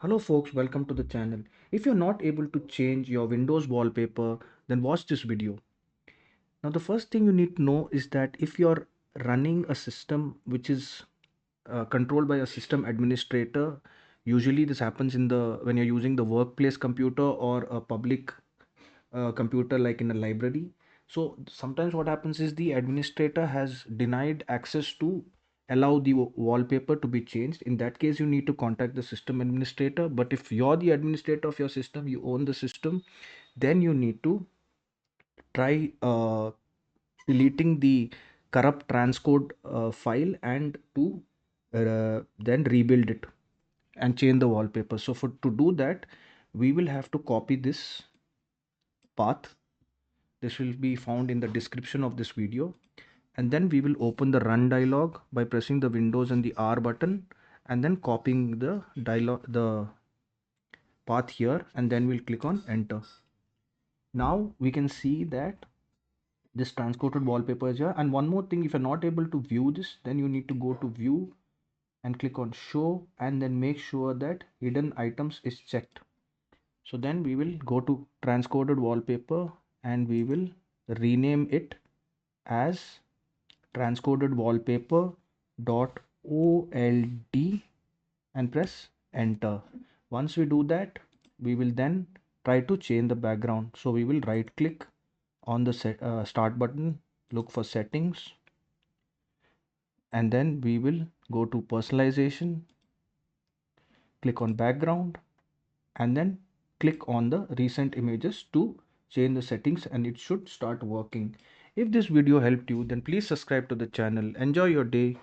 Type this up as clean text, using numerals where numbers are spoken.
Hello folks, welcome to the channel. If you're not able to change your Windows wallpaper, then watch this video. Now the first thing you need to know is that if you're running a system which is controlled by a system administrator, usually this happens in the when you're using the workplace computer or a public computer like in a library. So sometimes what happens is the administrator has denied access to allow the wallpaper to be changed. In that case, you need to contact the system administrator. But if you're the administrator of your system, you own the system, then you need to try deleting the corrupt transcode file and to then rebuild it and change the wallpaper. So for to do that, we will have to copy this path. This will be found in the description of this video, and then we will open the run dialog by pressing the Windows and the R button and then copying the path here, and then we'll click on enter. Now we can see that this transcoded wallpaper is here. And one more thing, if you're not able to view this, then you need to go to view and click on show and then make sure that hidden items is checked. So then we will go to transcoded wallpaper and we will rename it as transcoded wallpaper dot old and press enter. Once we do that, we will then try to change the background. So we will right click on the start button, look for settings, and then we will go to personalization, click on background, and then click on the recent images to change the settings, and it should start working. If this video helped you, then please subscribe to the channel. Enjoy your day.